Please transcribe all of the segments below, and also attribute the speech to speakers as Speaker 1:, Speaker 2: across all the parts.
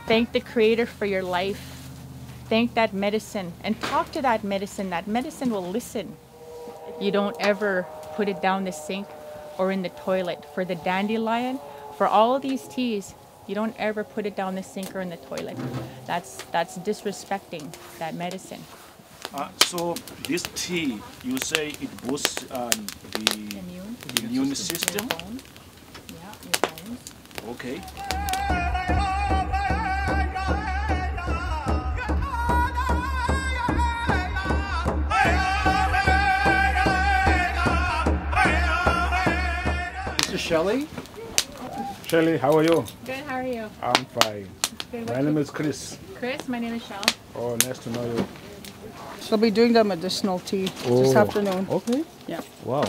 Speaker 1: Thank the Creator for your life. Thank that medicine and talk to that medicine. That medicine will listen. You don't ever put it down the sink or in the toilet. For the dandelion, for all of these teas, you don't ever put it down the sink or in the toilet. That's disrespecting that medicine.
Speaker 2: So this tea, you say it boosts the immune system?
Speaker 1: Your bones. Yeah, your bones.
Speaker 2: Okay.
Speaker 3: This is Shelley. Shelley, how are you?
Speaker 1: Good, how are you?
Speaker 3: I'm fine.
Speaker 1: Good,
Speaker 3: My name is Chris.
Speaker 1: Chris, my name is Shell.
Speaker 3: Oh, nice to know you.
Speaker 4: She'll be doing the medicinal tea this afternoon.
Speaker 3: Okay.
Speaker 4: Yeah.
Speaker 3: Wow.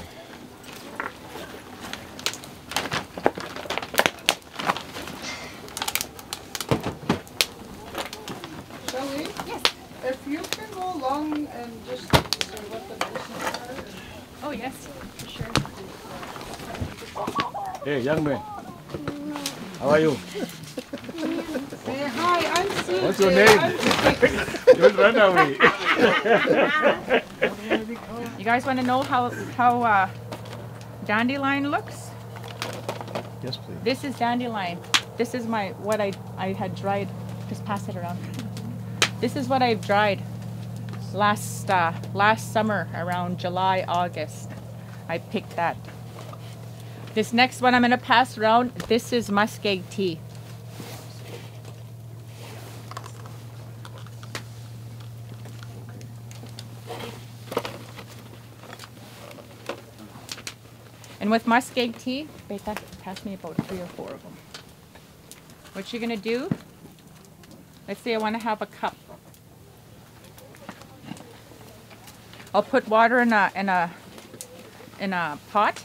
Speaker 4: Shelley? Yes. If you can go along and just say what the medicines are.
Speaker 1: Oh, yes, for sure.
Speaker 3: Hey, young man. How are you?
Speaker 4: Say hi, I'm Susie.
Speaker 3: What's your name? Don't run away.
Speaker 1: You guys want to know how dandelion looks?
Speaker 3: Yes, please.
Speaker 1: This is dandelion. This is what I had dried. Just pass it around. This is what I've dried last summer around July, August. I picked that. This next one I'm going to pass around, this is muskeg tea. And with muskeg tea, Beta, pass me about 3 or 4 of them. What you're going to do, let's say I want to have a cup. I'll put water in a pot.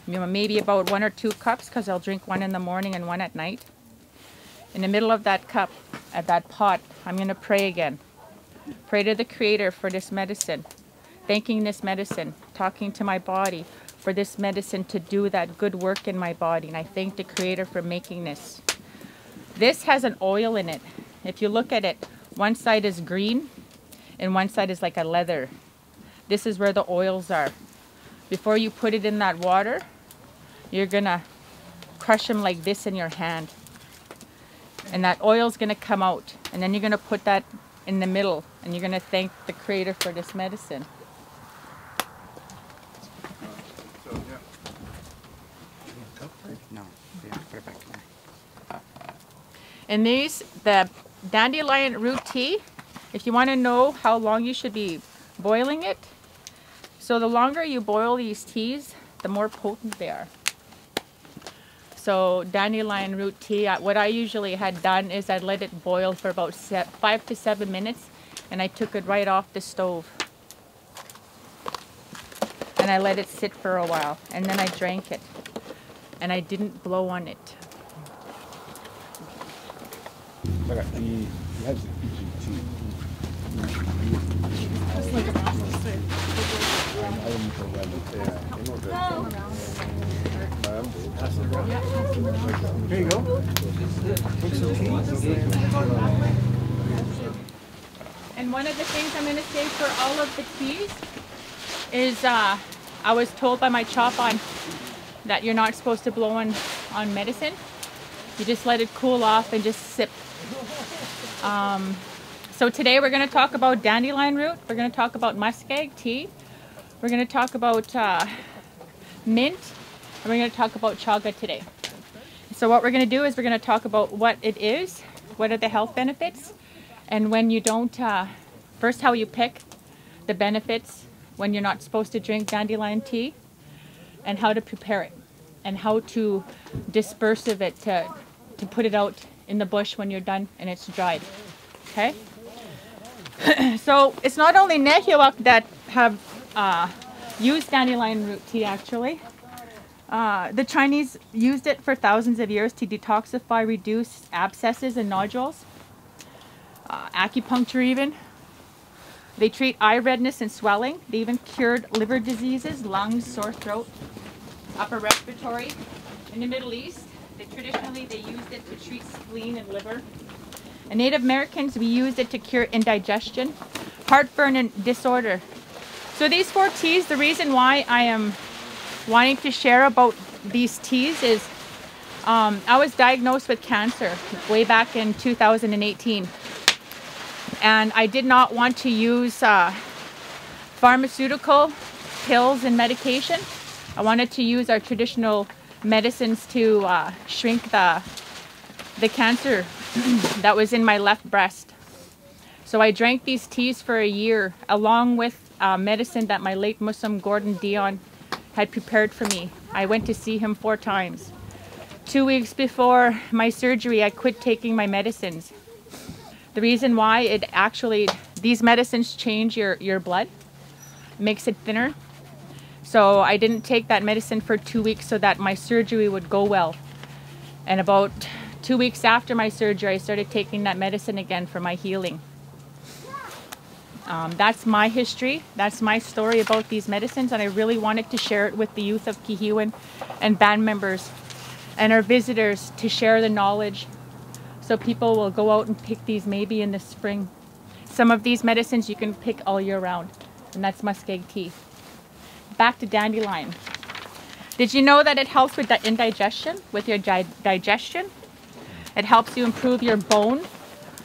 Speaker 1: You know, maybe about 1 or 2 cups, because I'll drink 1 in the morning and 1 at night. In the middle of that cup, at that pot, I'm going to pray again. Pray to the Creator for this medicine. Thanking this medicine, talking to my body for this medicine to do that good work in my body. And I thank the Creator for making this. This has an oil in it. If you look at it, one side is green and one side is like a leather. This is where the oils are. Before you put it in that water, you're gonna crush them like this in your hand. And that oil's gonna come out. And then you're gonna put that in the middle and you're gonna thank the Creator for this medicine.
Speaker 5: No, yeah, put it back in there.
Speaker 1: And these, the dandelion root tea, if you want to know how long you should be boiling it, so the longer you boil these teas, the more potent they are. So dandelion root tea, what I usually had done is I'd let it boil for about 5 to 7 minutes, and I took it right off the stove. And I let it sit for a while, and then I drank it. And I didn't blow on it.
Speaker 3: Here you go.
Speaker 1: And one of the things I'm going to say for all of the teas is I was told by my chop-on that you're not supposed to blow on medicine. You just let it cool off and just sip. So today we're going to talk about dandelion root. We're going to talk about muskeg tea. We're going to talk about mint. And we're going to talk about chaga today. So what we're going to do is we're going to talk about what it is, what are the health benefits, and when you don't, first how you pick the benefits when you're not supposed to drink dandelion tea, and how to prepare it, and how to disperse of it to put it out in the bush when you're done and it's dried. Okay? So it's not only Nehiwak that have used dandelion root tea actually. The Chinese used it for thousands of years to detoxify, reduce abscesses and nodules. Acupuncture even. They treat eye redness and swelling. They even cured liver diseases, lungs, sore throat, upper respiratory. In the Middle East, Traditionally, they used it to treat spleen and liver. And Native Americans, we used it to cure indigestion, heartburn, and disorder. So these 4 teas, the reason why I am wanting to share about these teas is I was diagnosed with cancer way back in 2018. And I did not want to use pharmaceutical pills and medication. I wanted to use our traditional medicines to shrink the cancer that was in my left breast. So I drank these teas for a year, along with medicine that my late Muslim Gordon Dion had prepared for me. I went to see him 4 times. 2 weeks before my surgery, I quit taking my medicines. The reason why, these medicines change your blood, makes it thinner. So I didn't take that medicine for 2 weeks so that my surgery would go well. And about 2 weeks after my surgery, I started taking that medicine again for my healing. That's my history. That's my story about these medicines, and I really wanted to share it with the youth of Kihiwan and band members and our visitors, to share the knowledge so people will go out and pick these maybe in the spring. Some of these medicines you can pick all year round, and that's muskeg tea. Back to dandelion. Did you know that it helps with indigestion, with your digestion? It helps you improve your bone,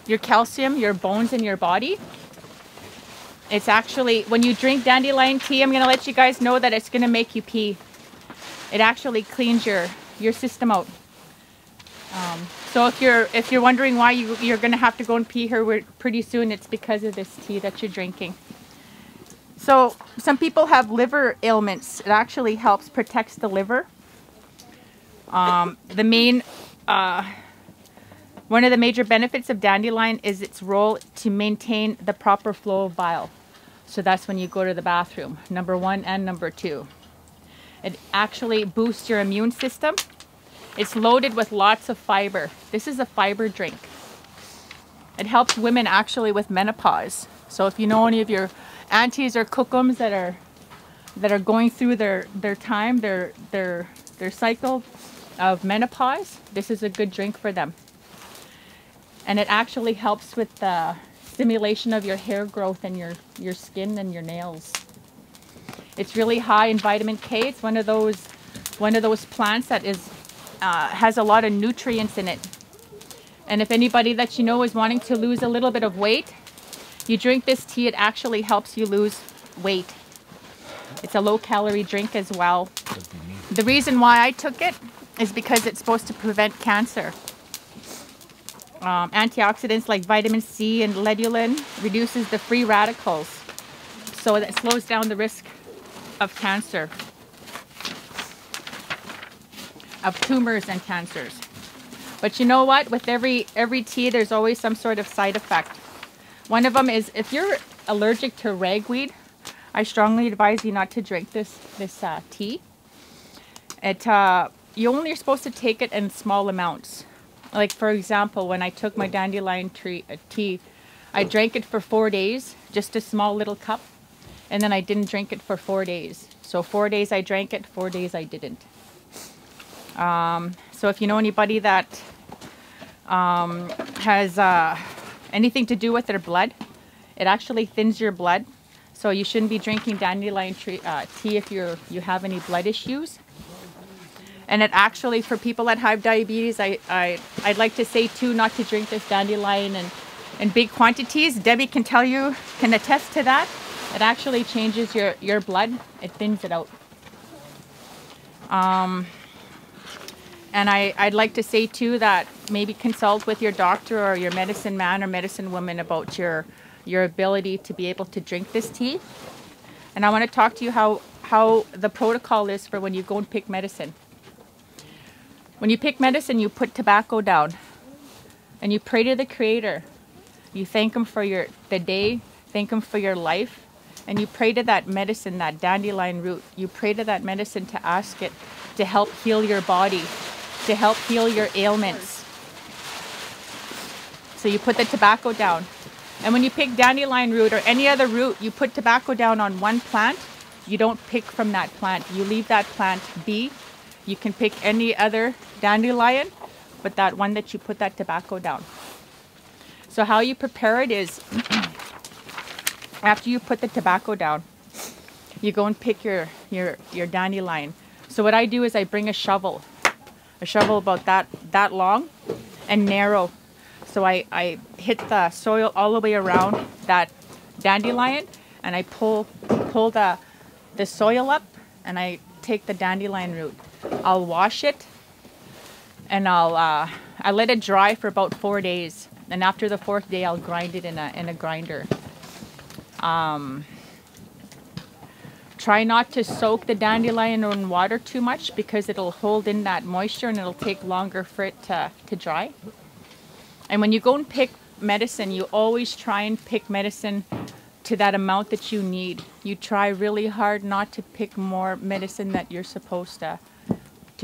Speaker 1: your calcium, your bones in your body. It's actually, when you drink dandelion tea, I'm going to let you guys know that it's going to make you pee. It actually cleans your system out. So if you're wondering why you're going to have to go and pee here pretty soon, it's because of this tea that you're drinking. So some people have liver ailments. It actually helps protect the liver. One of the major benefits of dandelion is its role to maintain the proper flow of bile. So that's when you go to the bathroom, number 1 and number 2. It actually boosts your immune system. It's loaded with lots of fiber. This is a fiber drink. It helps women actually with menopause. So if you know any of your aunties or cookums that are going through their time, their cycle of menopause, this is a good drink for them. And it actually helps with the stimulation of your hair growth and your skin and your nails. It's really high in vitamin K. It's one of those plants that has a lot of nutrients in it. And if anybody that you know is wanting to lose a little bit of weight, you drink this tea, it actually helps you lose weight. It's a low-calorie drink as well. The reason why I took it is because it's supposed to prevent cancer. Antioxidants like vitamin C and luteolin reduces the free radicals, so that slows down the risk of cancer, of tumors and cancers. But you know what? With every tea, there's always some sort of side effect. One of them is, if you're allergic to ragweed, I strongly advise you not to drink this tea. You only are supposed to take it in small amounts. Like, for example, when I took my dandelion tea, I drank it for 4 days, just a small little cup, and then I didn't drink it for 4 days. So 4 days I drank it, 4 days I didn't. So if you know anybody that has anything to do with their blood, it actually thins your blood. So you shouldn't be drinking dandelion tea if you have any blood issues. And it actually, for people that have diabetes, I'd like to say too, not to drink this dandelion in big quantities. Debbie can attest to that. It actually changes your blood. It thins it out. And I'd like to say too that maybe consult with your doctor or your medicine man or medicine woman about your ability to be able to drink this tea. And I want to talk to you how the protocol is for when you go and pick medicine. When you pick medicine, you put tobacco down and you pray to the Creator. You thank Him for the day, thank Him for your life, and you pray to that medicine, that dandelion root. You pray to that medicine to ask it to help heal your body, to help heal your ailments. So you put the tobacco down. And when you pick dandelion root or any other root, you put tobacco down on one plant. You don't pick from that plant. You leave that plant be. You can pick any other dandelion, but that one that you put that tobacco down. So how you prepare it is, after you put the tobacco down, you go and pick your dandelion. So what I do is I bring a shovel about that long and narrow. So I hit the soil all the way around that dandelion, and I pull the soil up, and I take the dandelion root. I'll wash it, and I let it dry for about 4 days. And after the 4th day, I'll grind it in a grinder. Try not to soak the dandelion in water too much, because it'll hold in that moisture and it'll take longer for it to dry. And when you go and pick medicine, you always try and pick medicine to that amount that you need. You try really hard not to pick more medicine that you're supposed to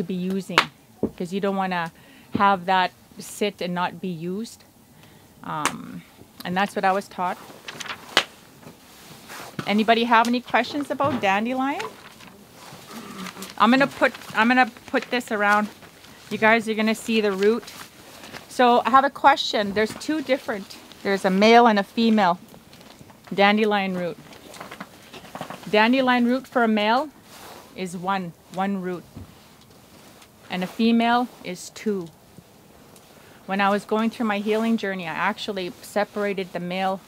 Speaker 1: be using, because you don't want to have that sit and not be used. And that's what I was taught. Anybody have any questions about dandelion? I'm gonna put this around. You guys are gonna see the root. So I have a question. There's two different. There's a male and a female dandelion root. Dandelion root for a male is one root, and a female is 2. When I was going through my healing journey, I actually separated the male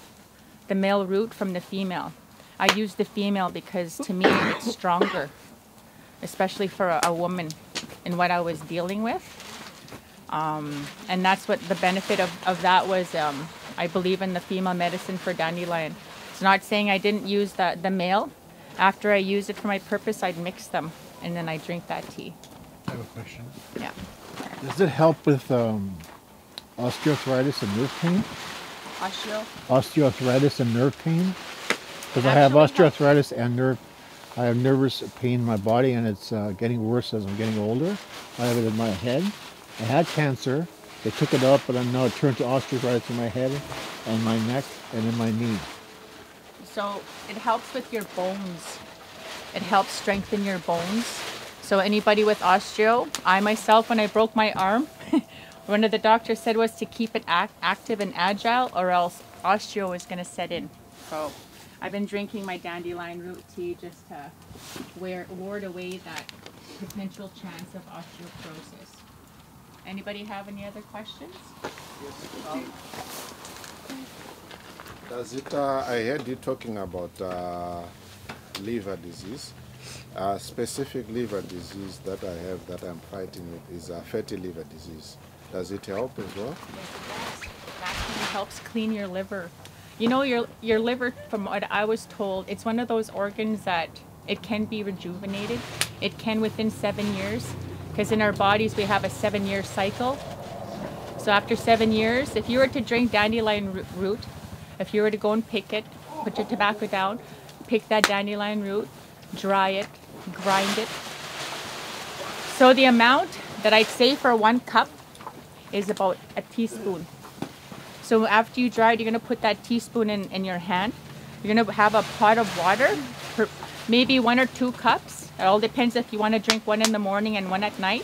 Speaker 1: root from the female. I used the female because to me it's stronger, especially for a woman in what I was dealing with. And that's what the benefit of that was. I believe in the female medicine for dandelion. It's not saying I didn't use the male. After I use it for my purpose, I'd mix them and then I drink that tea.
Speaker 3: I have a question.
Speaker 1: Yeah.
Speaker 3: Does it help with osteoarthritis and nerve pain? Osteoarthritis and nerve pain? Because I have osteoarthritis and I have nervous pain in my body, and it's getting worse as I'm getting older. I have it in my head. I had cancer. They took it out, but I'm now turned to osteoarthritis in my head and my neck and in my knee.
Speaker 1: So it helps with your bones. It helps strengthen your bones. So anybody with osteo, I myself, when I broke my arm, one of the doctors said was to keep it active and agile, or else osteo is going to set in. So I've been drinking my dandelion root tea just to ward away that potential chance of osteoporosis. Anybody have any other questions?
Speaker 6: Yes. Does it? I heard you talking about liver disease. Specific liver disease that I have that I'm fighting with is fatty liver disease. Does it help as well?
Speaker 1: Yes, it does. It actually helps clean your liver. You know, your liver, from what I was told, it's one of those organs that it can be rejuvenated. It can within 7 years, because in our bodies we have a 7-year cycle. So after 7 years, if you were to drink dandelion root, if you were to go and pick it, put your tobacco down, pick that dandelion root, dry it, grind it. So the amount that I'd say for 1 cup is about a teaspoon. So after you dry it, you're going to put that teaspoon in your hand. You're going to have a pot of water, for maybe 1 or 2 cups. It all depends if you want to drink 1 in the morning and 1 at night.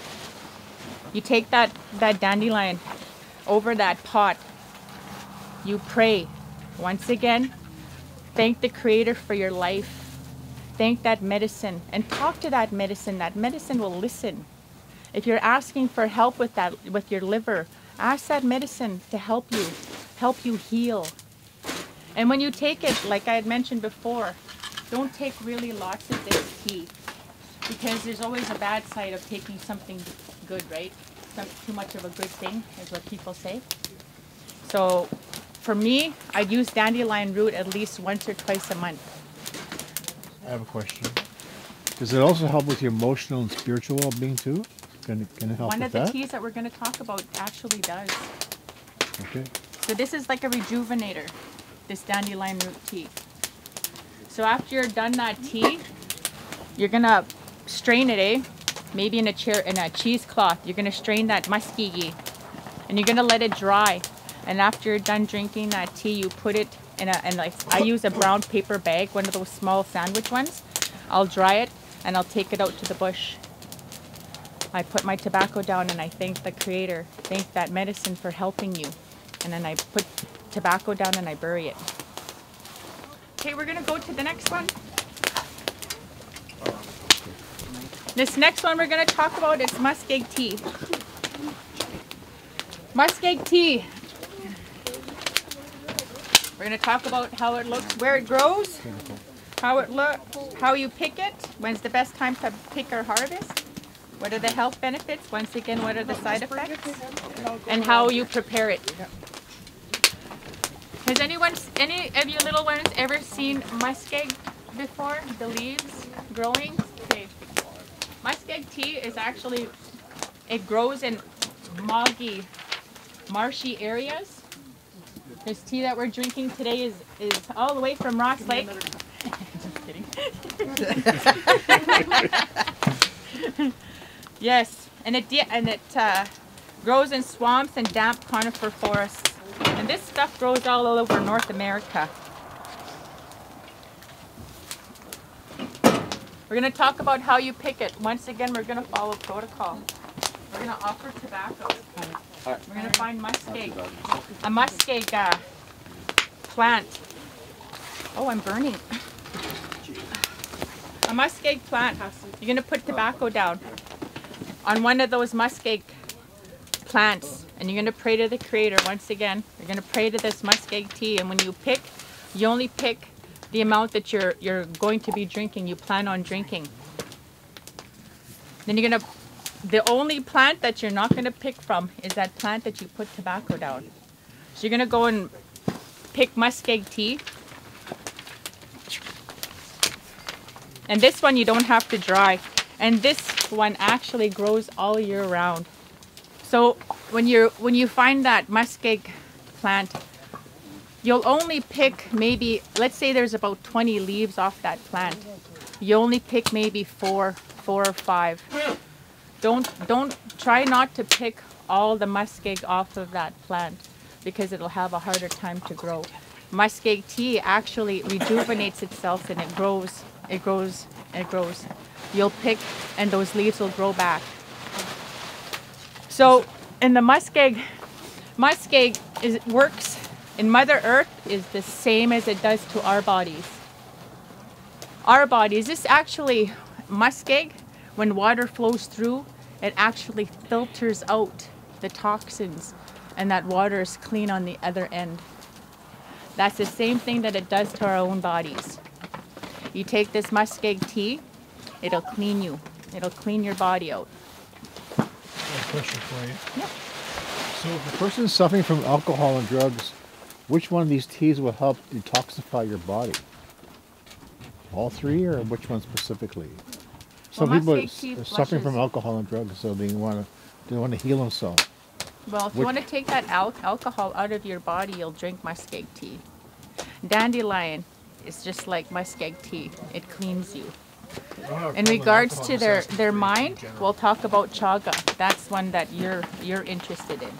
Speaker 1: You take that dandelion over that pot. You pray. Once again, thank the Creator for your life. Thank that medicine and talk to that medicine. That medicine will listen. If you're asking for help with your liver, ask that medicine to help you heal. And when you take it, like I had mentioned before, don't take really lots of this tea, because there's always a bad side of taking something good, right? Too much of a good thing is what people say. So for me, I use dandelion root at least once or twice a month.
Speaker 3: I have a question. Does it also help with your emotional and spiritual well-being too? Can it help
Speaker 1: One
Speaker 3: with
Speaker 1: of the
Speaker 3: that?
Speaker 1: teas that we're going to talk about actually does.
Speaker 3: Okay.
Speaker 1: So this is like a rejuvenator, this dandelion root tea. So after you're done that tea, you're going to strain it, maybe in a cheesecloth. You're going to strain that muskegee, and you're going to let it dry. And after you're done drinking that tea, you put it in like I use a brown paper bag, one of those small sandwich ones. I'll dry it and I'll take it out to the bush. I put my tobacco down and I thank the Creator, thank that medicine for helping you. And then I put tobacco down and I bury it. Okay, we're gonna go to the next one. This next one we're gonna talk about is muskeg tea. Muskeg tea. We're gonna talk about how it looks, where it grows, how it looks, how you pick it, when's the best time to pick or harvest, what are the health benefits, once again, what are the side effects, and how you prepare it. Has anyone, any of you little ones ever seen muskeg before? The leaves growing? Okay. Muskeg tea is actually, it grows in moggy, marshy areas. This tea that we're drinking today is all the way from Ross Lake. Just kidding. Yes, and it grows in swamps and damp conifer forests. And this stuff grows all over North America. We're going to talk about how you pick it. Once again, we're going to follow protocol. We're going to offer tobacco. We're going to find muskeg. A muskeg plant. Oh, I'm burning. A muskeg plant. You're going to put tobacco down on one of those muskeg plants. And you're going to pray to the Creator. Once again, you're going to pray to this muskeg tea. And when you pick, you only pick the amount that you're going to be drinking, you plan on drinking. Then you're going to, the only plant that you're not going to pick from is that plant that you put tobacco down. So you're going to go and pick muskeg tea. And this one you don't have to dry. And this one actually grows all year round. So when you find that muskeg plant, you'll only pick maybe, let's say there's about 20 leaves off that plant. You only pick maybe four or five. Don't try not to pick all the muskeg off of that plant because it'll have a harder time to grow. Muskeg tea actually rejuvenates itself and it grows, it grows, it grows. You'll pick and those leaves will grow back. So in the muskeg works in Mother Earth is the same as it does to our bodies. Our bodies, this actually, muskeg, when water flows through, it actually filters out the toxins and that water is clean on the other end. That's the same thing that it does to our own bodies. You take this muskeg tea, it'll clean you. It'll clean your body out.
Speaker 3: I have a question for you.
Speaker 1: Yep.
Speaker 3: So if a person is suffering from alcohol and drugs, which one of these teas will help detoxify your body? All three, or which one specifically? Some people are suffering from alcohol and drugs, so they want to heal themselves.
Speaker 1: Well, if you want to take that alcohol out of your body, you'll drink muskeg tea. Dandelion is just like muskeg tea. It cleans you. In regards to their mind, we'll talk about chaga. That's one that you're interested in.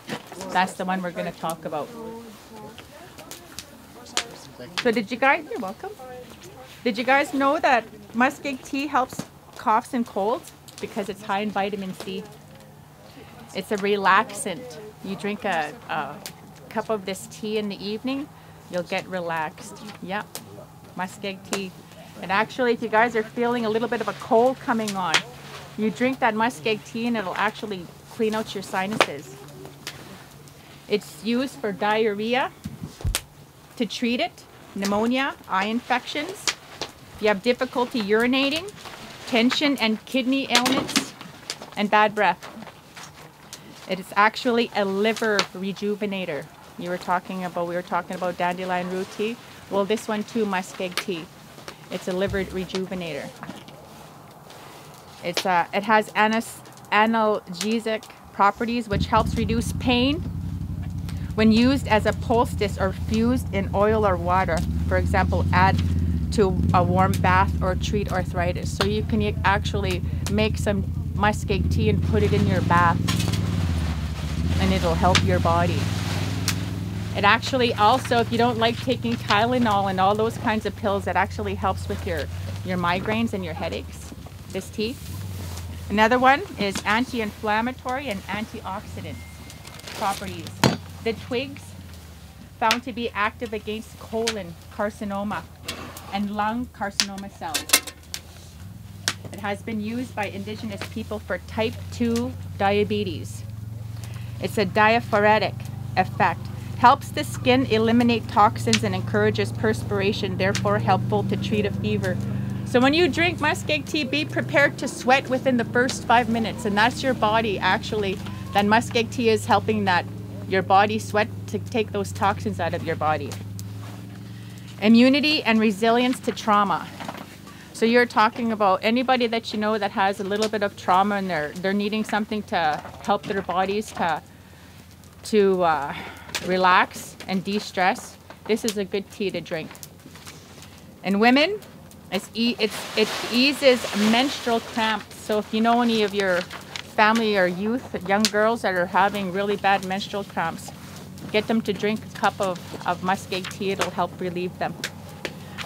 Speaker 1: That's the one we're going to talk about. So did you guys, you're welcome. Did you guys know that muskeg tea helps coughs and colds? Because it's high in vitamin C. It's a relaxant. You drink a cup of this tea in the evening, you'll get relaxed. Yep, muskeg tea. And actually, if you guys are feeling a little bit of a cold coming on, you drink that muskeg tea and it'll actually clean out your sinuses. It's used for diarrhea, to treat it, pneumonia, eye infections. If you have difficulty urinating, tension and kidney ailments, and bad breath. It is actually a liver rejuvenator. We were talking about dandelion root tea. Well, this one too, muskeg tea. It's a liver rejuvenator. It has analgesic properties, which helps reduce pain when used as a poultice or fused in oil or water. For example, add to a warm bath or treat arthritis. So you can actually make some muskeg tea and put it in your bath, and it'll help your body. It actually also, if you don't like taking Tylenol and all those kinds of pills, it actually helps with your migraines and your headaches, this tea. Another one is anti-inflammatory and antioxidant properties. The twigs found to be active against colon carcinoma and lung carcinoma cells. It has been used by indigenous people for type 2 diabetes. It's a diaphoretic effect. Helps the skin eliminate toxins and encourages perspiration, therefore helpful to treat a fever. So when you drink muskeg tea, be prepared to sweat within the first 5 minutes, and that's your body actually. That muskeg tea is helping that your body sweat to take those toxins out of your body. Immunity and resilience to trauma. So you're talking about anybody that you know that has a little bit of trauma and they're needing something to help their bodies to relax and de-stress. This is a good tea to drink. And women, it eases menstrual cramps. So if you know any of your family or youth, young girls that are having really bad menstrual cramps, get them to drink a cup of muskeg tea. It'll help relieve them.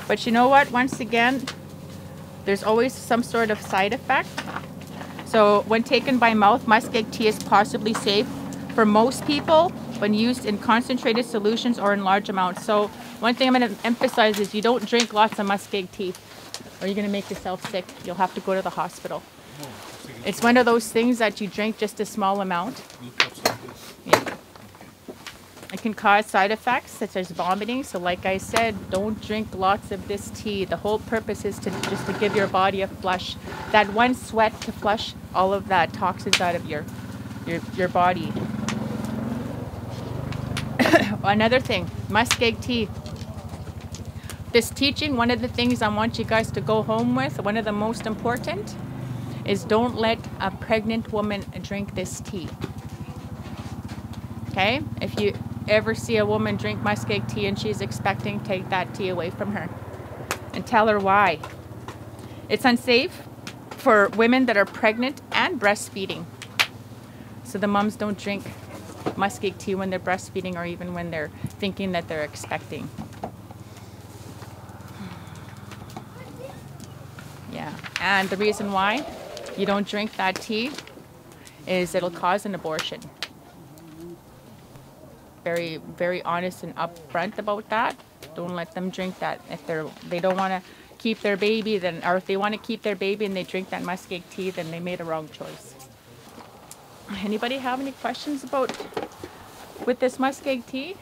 Speaker 1: But you know what? Once again, there's always some sort of side effect. So when taken by mouth, muskeg tea is possibly safe for most people when used in concentrated solutions or in large amounts. So one thing I'm going to emphasize is you don't drink lots of muskeg tea or you're going to make yourself sick. You'll have to go to the hospital. It's one of those things that you drink just a small amount. Yeah. It can cause side effects such as vomiting. So like I said, don't drink lots of this tea. The whole purpose is just to give your body a flush. That one sweat to flush all of that toxins out of your body. Another thing, muskeg tea. This teaching, one of the things I want you guys to go home with, one of the most important, is don't let a pregnant woman drink this tea. Okay? If you ever see a woman drink muskeg tea and she's expecting, take that tea away from her and tell her why. It's unsafe for women that are pregnant and breastfeeding. So the moms don't drink muskeg tea when they're breastfeeding or even when they're thinking that they're expecting. Yeah, and the reason why you don't drink that tea is it'll cause an abortion. Very, very honest and upfront about that. Don't let them drink that. If they don't want to keep their baby, then, or if they want to keep their baby and they drink that muskeg tea, then they made a wrong choice. Anybody have any questions about with this muskeg tea?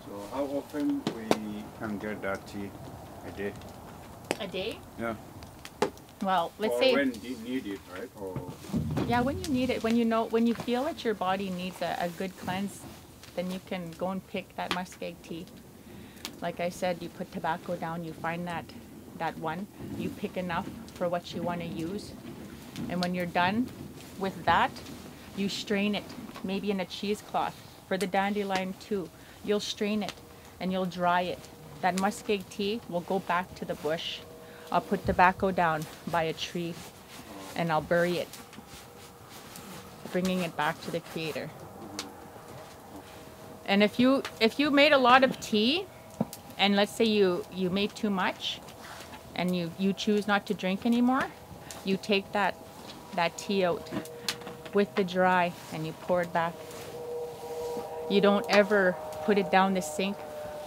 Speaker 5: So how often we can get that tea a day?
Speaker 1: A day?
Speaker 5: Yeah.
Speaker 1: Well, let's
Speaker 5: or
Speaker 1: say
Speaker 5: when you need it, right? Or
Speaker 1: yeah, when you need it, when you feel that your body needs a good cleanse, then you can go and pick that muskeg tea. Like I said, you put tobacco down, you find that one, you pick enough for what you want to use, and when you're done with that, you strain it, maybe in a cheesecloth. For the dandelion too, you'll strain it and you'll dry it. That muskeg tea will go back to the bush. I'll put tobacco down by a tree and I'll bury it, bringing it back to the Creator. And if you made a lot of tea, and let's say you made too much, and you choose not to drink anymore, you take that tea out with the dry and you pour it back. You don't ever put it down the sink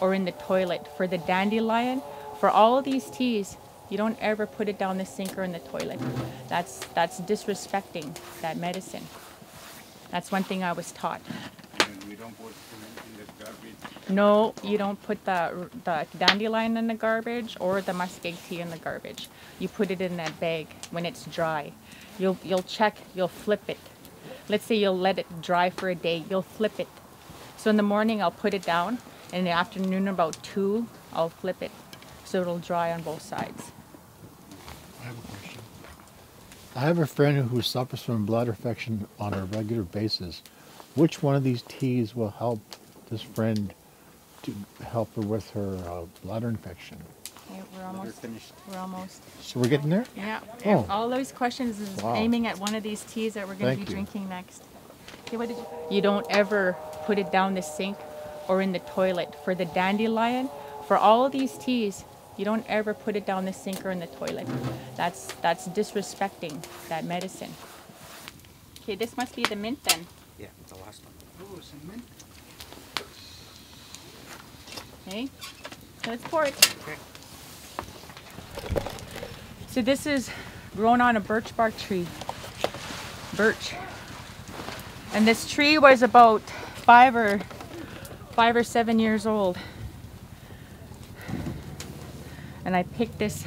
Speaker 1: or in the toilet. For the dandelion, for all of these teas, you don't ever put it down the sink or in the toilet. That's disrespecting that medicine. That's one thing I was taught.
Speaker 5: and we don't put in the garbage.
Speaker 1: No, you don't put the dandelion in the garbage or the muskeg tea in the garbage. You put it in that bag when it's dry. You'll check, you'll flip it. Let's say you'll let it dry for a day, you'll flip it. So in the morning I'll put it down, and in the afternoon about 2, I'll flip it. So it'll dry on both sides.
Speaker 3: I have a question. I have a friend who suffers from bladder infection on a regular basis. Which one of these teas will help this friend to help her with her bladder infection?
Speaker 1: Okay, we're almost.
Speaker 3: So we're getting there?
Speaker 1: Yeah.
Speaker 3: Oh.
Speaker 1: All those questions is
Speaker 3: Wow.
Speaker 1: aiming at one of these teas that we're going to
Speaker 3: Thank
Speaker 1: be
Speaker 3: you.
Speaker 1: drinking next. Okay, what did you? You don't ever put it down the sink or in the toilet. For the dandelion, for all of these teas, You don't ever put it down the sink or in the toilet. That's disrespecting that medicine. Okay, this must be the mint then.
Speaker 5: Yeah, the last one.
Speaker 4: Oh, some mint.
Speaker 1: Okay, so let's pour it.
Speaker 5: Okay.
Speaker 1: So this is grown on a birch bark tree. Birch. And this tree was about 5 or 7 years old. And I picked this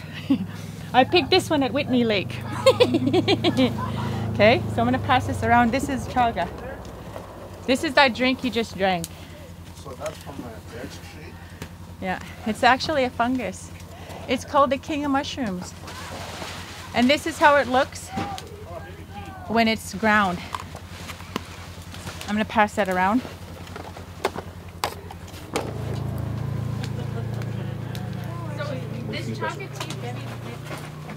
Speaker 1: I picked this one at Whitney Lake. Okay, so I'm gonna pass this around. This is chaga. This is that drink you just drank.
Speaker 6: So that's from a birch tree.
Speaker 1: Yeah, it's actually a fungus. It's called the king of mushrooms. And this is how it looks when it's ground. I'm gonna pass that around. So this chaga tea, Debbie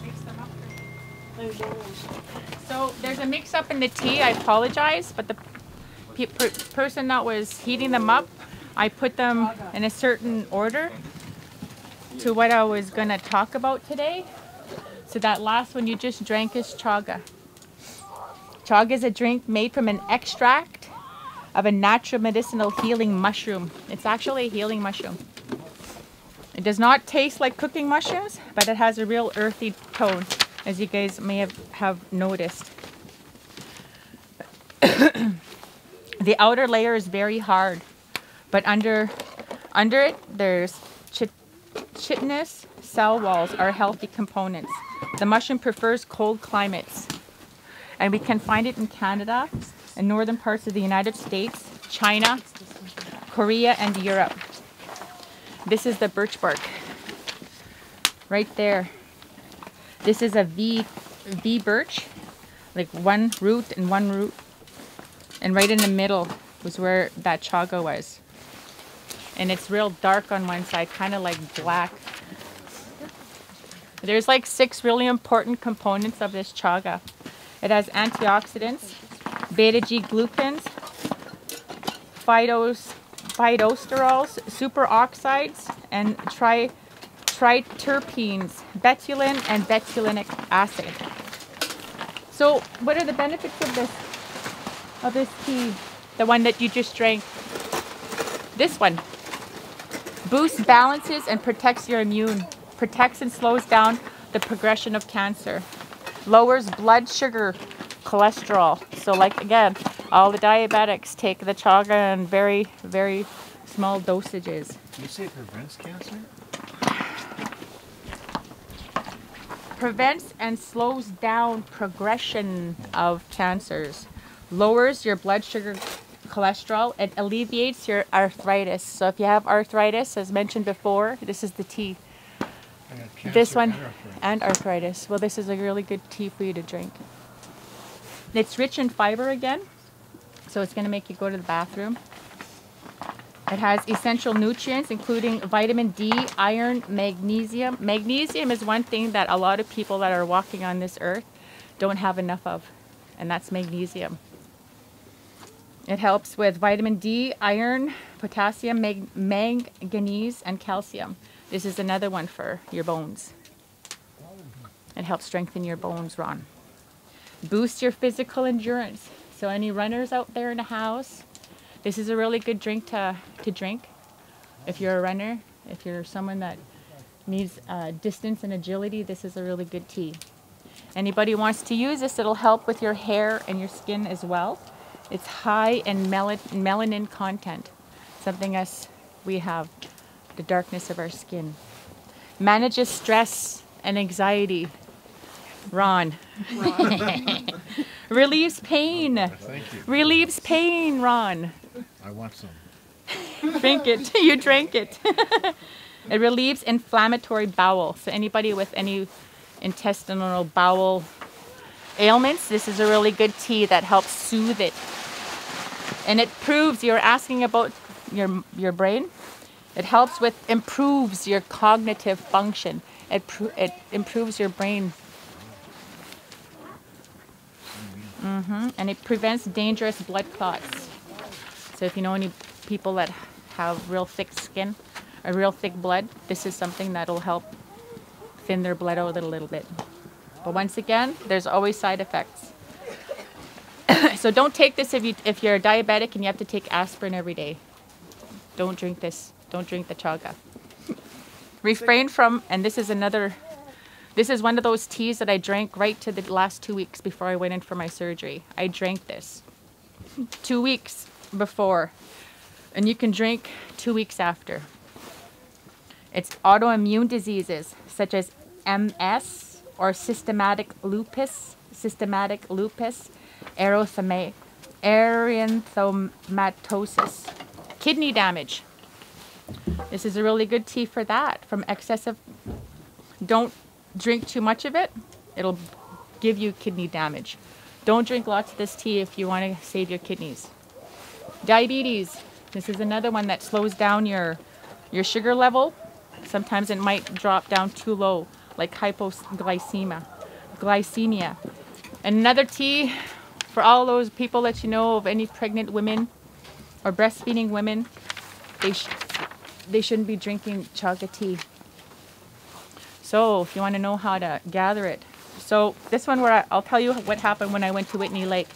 Speaker 1: mix them up. So there's a mix up in the tea. I apologize, but the person that was heating them up, I put them in a certain order to what I was gonna talk about today. So that last one you just drank is chaga. Chaga is a drink made from an extract of a natural medicinal healing mushroom. It's actually a healing mushroom. It does not taste like cooking mushrooms, but it has a real earthy tone, as you guys may have noticed. The outer layer is very hard, but under it there's chitinous cell walls are healthy components. The mushroom prefers cold climates, and we can find it in Canada and northern parts of the United States, China, Korea, and Europe. This is the birch bark right there. This is a V birch, like one root and one root, and right in the middle was where that chaga was. And it's real dark on one side, kind of like black. There's like 6 really important components of this chaga. It has antioxidants, beta-G-glucans, phytosterols, superoxides, and triterpenes, betulin, and betulinic acid. So what are the benefits of this tea? The one that you just drank. This one boosts, balances, and protects your immune. Protects and slows down the progression of cancer. Lowers blood sugar, cholesterol. So like again, all the diabetics take the chaga in very, very small dosages.
Speaker 3: You say it prevents cancer?
Speaker 1: Prevents and slows down progression of cancers. Lowers your blood sugar, cholesterol. It alleviates your arthritis. So if you have arthritis, as mentioned before, this is the tea. This one and arthritis. Well, this is a really good tea for you to drink. It's rich in fiber again, so it's going to make you go to the bathroom. It has essential nutrients, including vitamin D, iron, magnesium. Magnesium is one thing that a lot of people that are walking on this earth don't have enough of, and that's magnesium. It helps with vitamin D, iron, potassium, manganese, and calcium. This is another one for your bones. It helps strengthen your bones, Ron. Boosts your physical endurance. So any runners out there in the house, this is a really good drink to drink. If you're a runner, if you're someone that needs distance and agility, this is a really good tea. Anybody wants to use this, it'll help with your hair and your skin as well. It's high in melanin content, something we have. The darkness of our skin. Manages stress and anxiety. Ron. Relieves pain.
Speaker 3: Thank you.
Speaker 1: Relieves pain, Ron.
Speaker 3: I want some.
Speaker 1: Drink it. You drank it. It relieves inflammatory bowel. So anybody with any intestinal bowel ailments, this is a really good tea that helps soothe it. And it proves, you're asking about your brain. It helps with, improves your cognitive function. It improves your brain. And it prevents dangerous blood clots. So if you know any people that have real thick skin or real thick blood, this is something that'll help thin their blood out a little bit. But once again, there's always side effects. So don't take this if you're diabetic and you have to take aspirin every day. Don't drink this. Don't drink the chaga. Refrain from, and this is one of those teas that I drank right to the last 2 weeks before I went in for my surgery. I drank this 2 weeks before, and you can drink 2 weeks after. It's autoimmune diseases such as MS or systematic lupus, erythematosus, kidney damage. This is a really good tea for that, from excessive. Don't drink too much of it. It'll give you kidney damage. Don't drink lots of this tea if you want to save your kidneys. Diabetes. This is another one that slows down your sugar level. Sometimes it might drop down too low, like hypoglycemia. And another tea for all those people that you know of, any pregnant women or breastfeeding women, they shouldn't be drinking chaga tea. So if you want to know how to gather it. So this one where I'll tell you what happened when I went to Whitney Lake.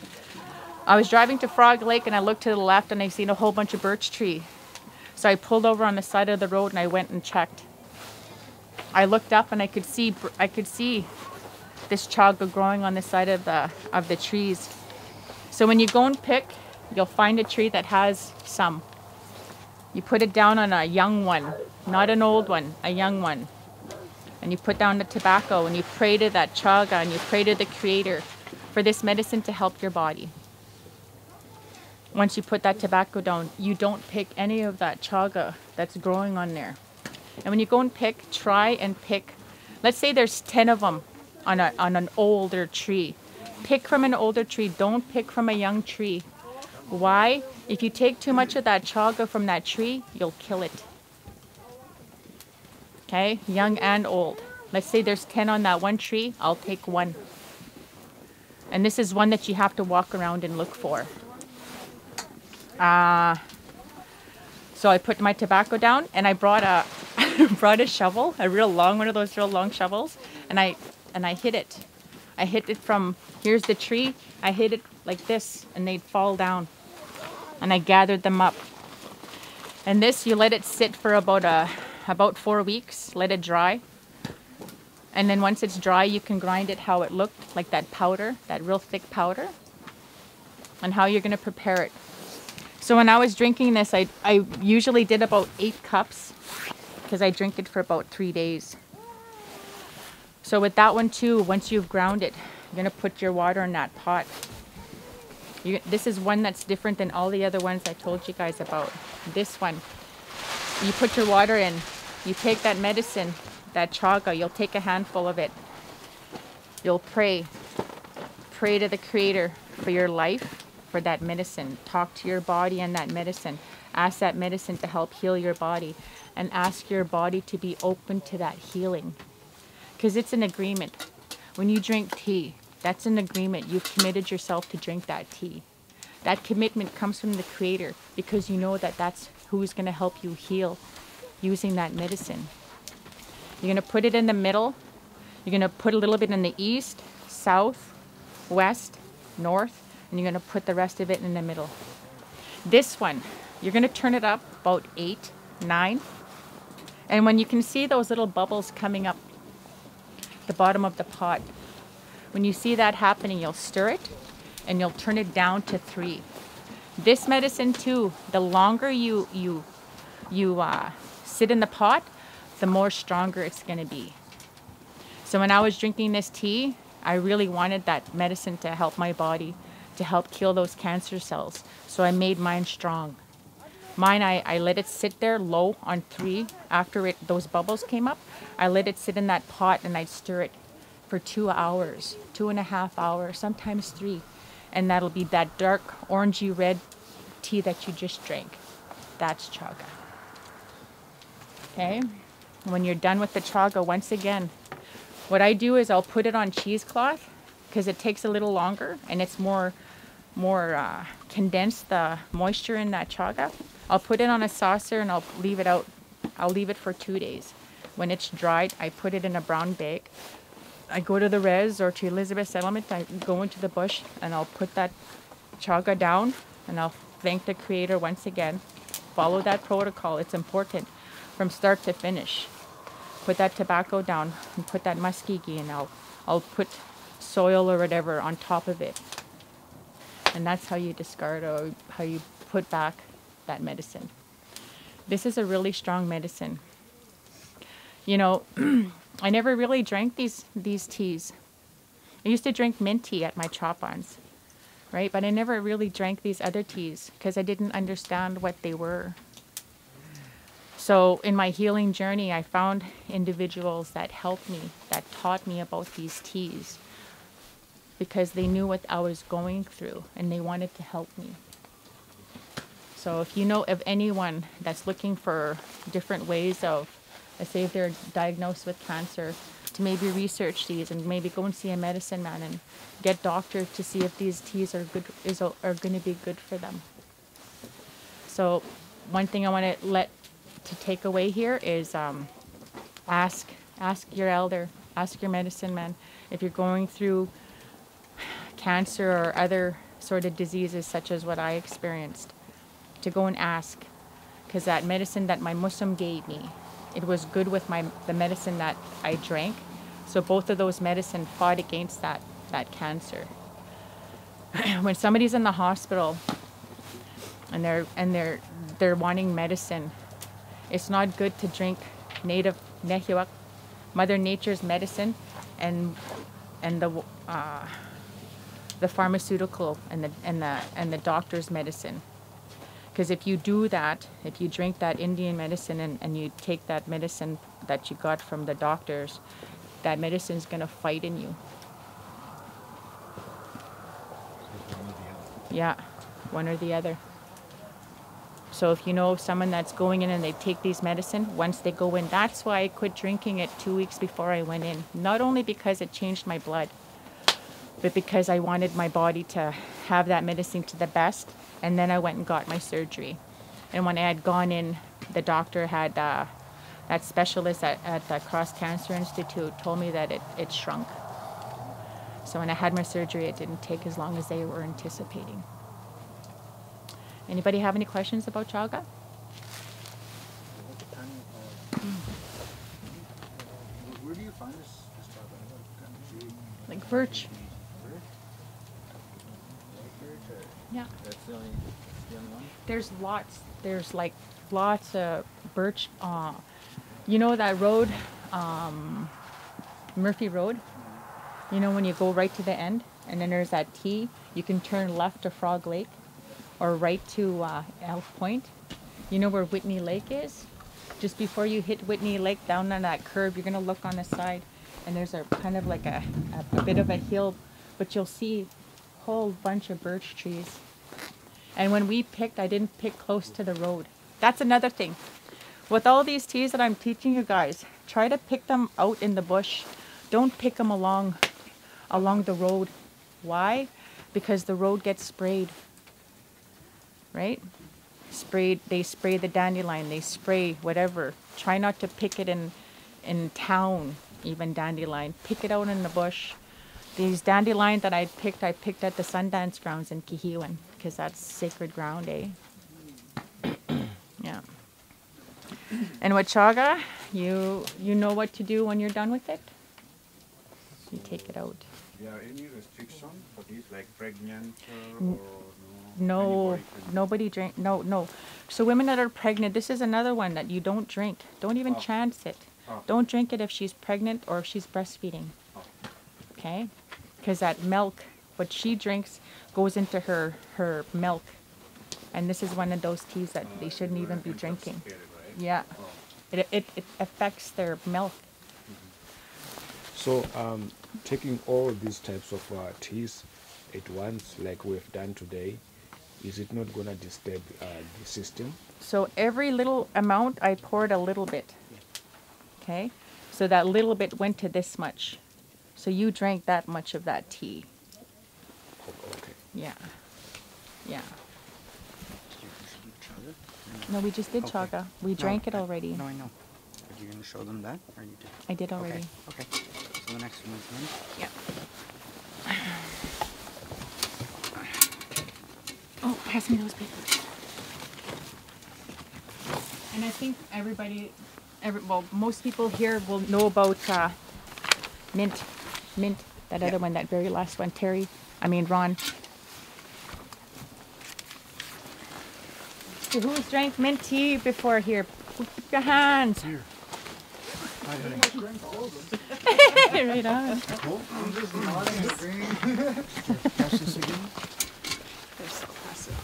Speaker 1: I was driving to Frog Lake and I looked to the left and I seen a whole bunch of birch tree. So I pulled over on the side of the road and I went and checked. I looked up and I could see this chaga growing on the side of the trees. So when you go and pick, you'll find a tree that has some. You put it down on a young one, not an old one, a young one. And you put down the tobacco and you pray to that chaga and you pray to the Creator for this medicine to help your body. Once you put that tobacco down, you don't pick any of that chaga that's growing on there. And when you go and pick, try and pick, let's say there's 10 of them on an older tree. Pick from an older tree, don't pick from a young tree. Why? If you take too much of that chaga from that tree, you'll kill it. Okay, young and old. Let's say there's 10 on that one tree, I'll take one. And this is one that you have to walk around and look for. So I put my tobacco down and I brought a shovel, a real long one of those real long shovels, and I hit it. I hit it from, here's the tree, I hit it like this and they'd fall down. And I gathered them up. And this, you let it sit for about 4 weeks, let it dry. And then once it's dry, you can grind it how it looked, like that powder, that real thick powder, and how you're going to prepare it. So when I was drinking this, I usually did about 8 cups because I drink it for about 3 days. So with that one too, once you've ground it, you're going to put your water in that pot. This is one that's different than all the other ones I told you guys about. This one, you put your water in, you take that medicine, that chaga, you'll take a handful of it. You'll pray to the Creator for your life, for that medicine. Talk to your body and that medicine. Ask that medicine to help heal your body, and ask your body to be open to that healing. Because it's an agreement. When you drink tea, that's an agreement. You've committed yourself to drink that tea. That commitment comes from the Creator because you know that that's who's going to help you heal using that medicine. You're going to put it in the middle. You're going to put a little bit in the east, south, west, north, and you're going to put the rest of it in the middle. This one, you're going to turn it up about 8, 9. And when you can see those little bubbles coming up the bottom of the pot, when you see that happening, you'll stir it and you'll turn it down to 3. This medicine too, the longer you sit in the pot, the more stronger it's going to be. So when I was drinking this tea, I really wanted that medicine to help my body, to help kill those cancer cells. So I made mine strong. Mine, I let it sit there low on 3 after those bubbles came up. I let it sit in that pot and I'd stir it for 2 hours, 2.5 hours, sometimes 3. And that'll be that dark orangey red tea that you just drank. That's chaga. Okay? When you're done with the chaga, once again, what I do is I'll put it on cheesecloth because it takes a little longer and it's more condensed, the moisture in that chaga. I'll put it on a saucer and I'll leave it out. I'll leave it for 2 days. When it's dried, I put it in a brown bag. I go to the res or to Elizabeth Settlement. I go into the bush and I'll put that chaga down and I'll thank the Creator once again. Follow that protocol. It's important from start to finish. Put that tobacco down and put that muskegee and I'll put soil or whatever on top of it. And that's how you discard or how you put back that medicine. This is a really strong medicine. You know, I never really drank these teas. I used to drink mint tea at my chop-ons, right? But I never really drank these other teas because I didn't understand what they were. So in my healing journey, I found individuals that helped me, that taught me about these teas because they knew what I was going through and they wanted to help me. So if you know of anyone that's looking for different ways of, let's say if they're diagnosed with cancer, to maybe research these and maybe go and see a medicine man and get doctors to see if these teas are good, are going to be good for them. So one thing I want to take away here is ask your elder, ask your medicine man if you're going through cancer or other sort of diseases such as what I experienced, to go and ask, because that medicine that my Muslim gave me, it was good with the medicine that I drank. So both of those medicine fought against that cancer. When somebody's in the hospital and they're wanting medicine, it's not good to drink native Nehiwak, Mother Nature's medicine, and the pharmaceutical and the doctor's medicine. Because if you do that, if you drink that Indian medicine and you take that medicine that you got from the doctors, that medicine is going to fight in you. Yeah, one or the other. So if you know of someone that's going in and they take these medicine, once they go in, that's why I quit drinking it 2 weeks before I went in. Not only because it changed my blood, but because I wanted my body to have that medicine to the best. And then I went and got my surgery. And when I had gone in, the doctor had, that specialist at the Cross Cancer Institute told me that it shrunk. So when I had my surgery, it didn't take as long as they were anticipating. Anybody have any questions about chaga?
Speaker 7: Where do you find this chaga?
Speaker 1: Like birch. Yeah.
Speaker 7: That's the only one?
Speaker 1: There's like lots of birch. You know that road, Murphy Road? You know when you go right to the end and then there's that T, you can turn left to Frog Lake or right to Elk Point. You know where Whitney Lake is? Just before you hit Whitney Lake, down on that curve, you're gonna look on the side and there's a kind of like a bit of a hill, but you'll see a whole bunch of birch trees. And when we picked, I didn't pick close to the road. That's another thing. With all these teas that I'm teaching you guys, try to pick them out in the bush. Don't pick them along the road. Why? Because the road gets sprayed. Right? They spray the dandelion, they spray whatever. Try not to pick it in town, even dandelion. Pick it out in the bush. These dandelion that I picked at the Sundance grounds in Kihiwan, because that's sacred ground, eh? Yeah. And with chaga, you know what to do when you're done with it. You take it out.
Speaker 7: There are any restriction for this, like pregnant or
Speaker 1: No,
Speaker 7: anybody can-
Speaker 1: nobody drink. No. So women that are pregnant, this is another one that you don't drink. Don't even chance it. Don't drink it if she's pregnant or if she's breastfeeding. Okay? Because that milk, what she drinks, goes into her milk. And this is one of those teas that they shouldn't even be drinking. Yeah. It affects their milk.
Speaker 8: So, taking all these types of teas at once, like we've done today, is it not going to disturb the system?
Speaker 1: So every little amount, I poured a little bit. Okay? So that little bit went to this much. So you drank that much of that tea.
Speaker 8: Okay.
Speaker 1: Yeah. Yeah. No, we just did chaga. We drank it already.
Speaker 5: No, I know. You're going to show them that, or you did?
Speaker 1: I did already.
Speaker 5: Okay. So the next one's mint.
Speaker 1: Yeah. Oh, pass me those papers. And I think well, most people here will know about mint, that other one, that very last one, Ron. So who's drank mint tea before here? Put up your hands.
Speaker 3: Here.
Speaker 1: Right on.
Speaker 3: Pass this again.
Speaker 4: They're so passive.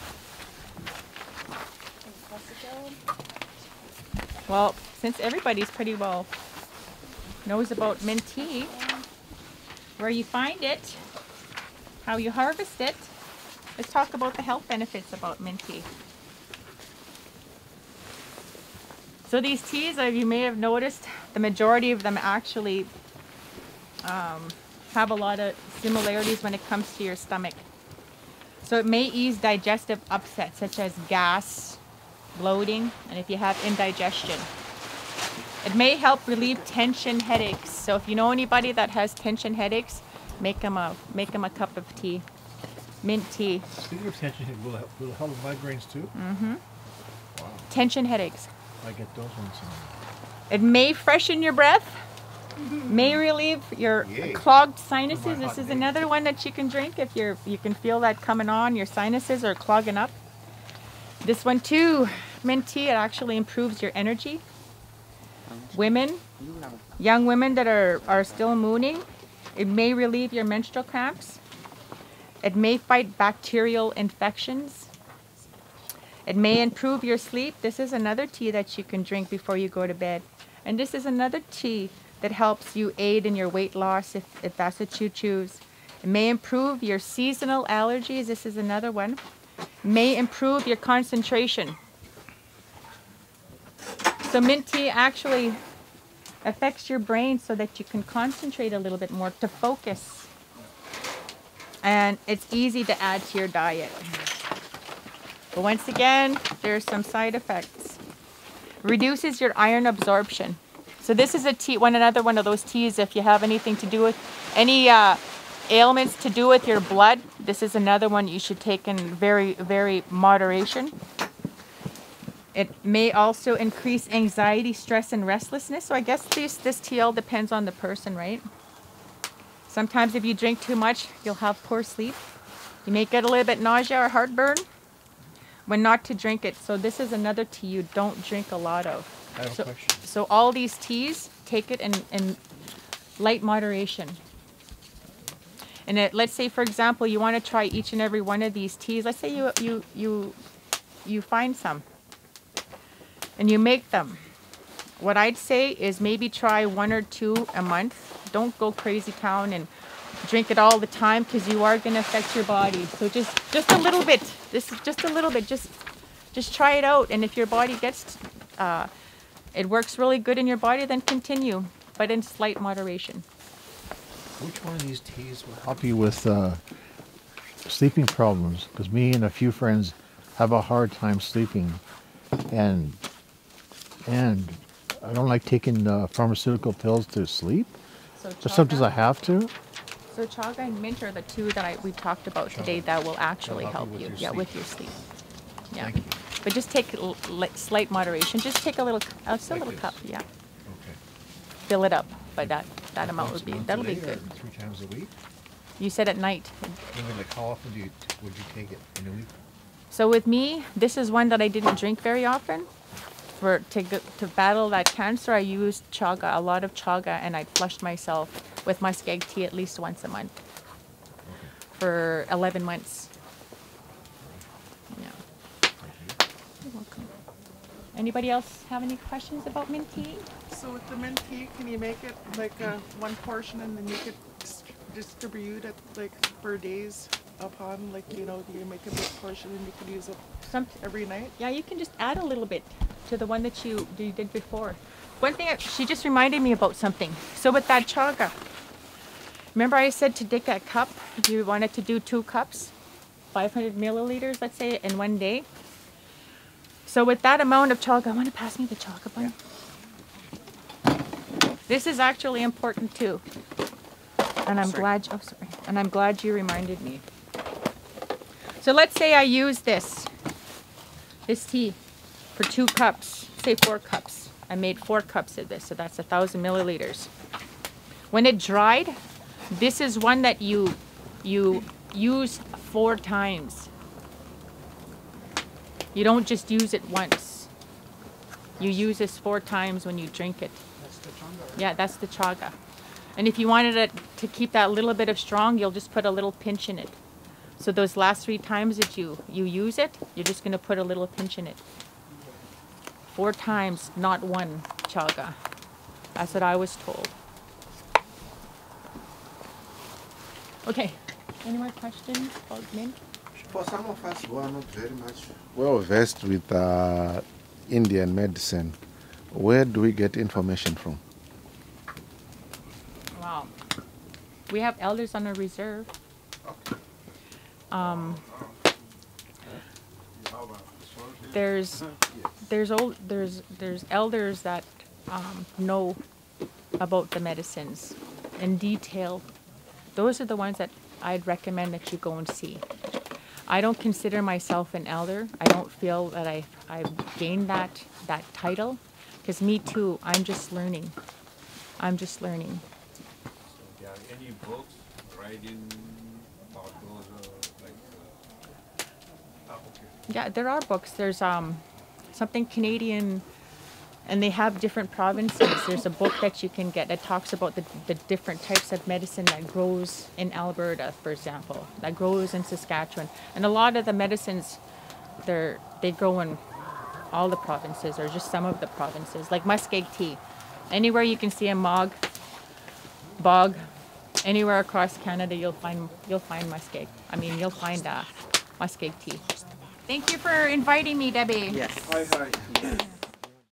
Speaker 1: Well, since everybody's pretty well knows about mint tea, where you find it, how you harvest it, let's talk about the health benefits about mint tea. So these teas, as you may have noticed, the majority of them actually have a lot of similarities when it comes to your stomach. So it may ease digestive upset such as gas, bloating, and if you have indigestion. It may help relieve tension headaches. So if you know anybody that has tension headaches, make them a cup of tea, mint tea.
Speaker 3: Speaking of tension, will it help with migraines too?
Speaker 1: Mm-hmm.
Speaker 3: Wow.
Speaker 1: Tension headaches.
Speaker 3: I get those ones.
Speaker 1: It may freshen your breath, may relieve your
Speaker 3: Yay.
Speaker 1: clogged sinuses. This is another one that you can drink if you can feel that coming on. Your sinuses are clogging up. This one too, mint tea, it actually improves your energy. Women, young women that are still mooning, it may relieve your menstrual cramps. It may fight bacterial infections. It may improve your sleep. This is another tea that you can drink before you go to bed. And this is another tea that helps you aid in your weight loss if that's what you choose. It may improve your seasonal allergies. This is another one. May improve your concentration. So mint tea actually affects your brain so that you can concentrate a little bit more, to focus. And it's easy to add to your diet. But once again, there's some side effects. Reduces your iron absorption. So this is a tea, another one of those teas, if you have anything to do with, any ailments to do with your blood, this is another one you should take in very, very moderation. It may also increase anxiety, stress, and restlessness. So I guess this tea all depends on the person, right? Sometimes if you drink too much, you'll have poor sleep. You may get a little bit nausea or heartburn. When not to drink it. So this is another tea you don't drink a lot of.
Speaker 3: I have a question.
Speaker 1: So all these teas, take it in light moderation. And let's say, for example, you want to try each and every one of these teas. Let's say you find some and you make them. What I'd say is maybe try 1 or 2 a month. Don't go crazy town and drink it all the time, because you are going to affect your body. So just a little bit. This is just a little bit. Just try it out. And if your body gets, it works really good in your body, then continue, but in slight moderation.
Speaker 3: Which one of these teas will help you with sleeping problems? Because me and a few friends have a hard time sleeping, and I don't like taking pharmaceutical pills to sleep. But sometimes I have to.
Speaker 1: So chaga and mint are the two that we talked about today that will actually help you. With your sleep. Yeah.
Speaker 3: Thank you.
Speaker 1: But just take slight moderation. Just take a little cup. Yeah.
Speaker 3: Okay.
Speaker 1: Fill it up, but that amount that'll be good.
Speaker 3: 3 times a week.
Speaker 1: You said at night.
Speaker 3: Like how often would you take it in a week?
Speaker 1: So with me, this is one that I didn't drink very often. To battle that cancer, I used chaga, a lot of chaga, and I flushed myself with muskeg tea at least once a month for 11 months. Yeah. You're welcome. Anybody else have any questions about mint tea?
Speaker 4: So with the mint tea, can you make it like one portion and then you could distribute it like for days upon, like, you know, you make a big portion and you could use it every night?
Speaker 1: Yeah, you can just add a little bit to the one that you did before. One thing, she just reminded me about something. So with that chaga, remember I said to take a cup, you wanted to do 2 cups, 500 milliliters, let's say, in one day. So with that amount of chaga, I want to pass me the chaga bun. This is actually important too. And I'm glad, oh sorry, and I'm glad you reminded me. So let's say I use this tea for 2 cups, say 4 cups. I made 4 cups of this, so that's 1,000 milliliters. When it dried, this is one that you use 4 times. You don't just use it once. You use this 4 times when you drink it.
Speaker 7: That's the chaga.
Speaker 1: Yeah, that's the chaga. And if you wanted it to keep that little bit of strong, you'll just put a little pinch in it. So those last 3 times that you use it, you're just going to put a little pinch in it. 4 times, not 1 chaga. That's what I was told. Okay, any more questions about mint?
Speaker 6: For some of us who are not very much well versed with Indian medicine, where do we get information from?
Speaker 1: Wow. We have elders on a reserve. There's elders that know about the medicines in detail. Those are the ones that I'd recommend that you go and see. I don't consider myself an elder. I don't feel that I've gained that title, because me too, I'm just learning. I'm just learning.
Speaker 7: So there are any books writing about those okay.
Speaker 1: Yeah, there are books. There's something Canadian, and they have different provinces. There's a book that you can get that talks about the different types of medicine that grows in Alberta, for example, that grows in Saskatchewan. And a lot of the medicines, they grow in all the provinces or just some of the provinces, like muskeg tea. Anywhere you can see a bog, anywhere across Canada, you'll find muskeg. I mean, you'll find muskeg tea. Thank you for inviting me, Debbie.
Speaker 5: Yes.
Speaker 6: Hi.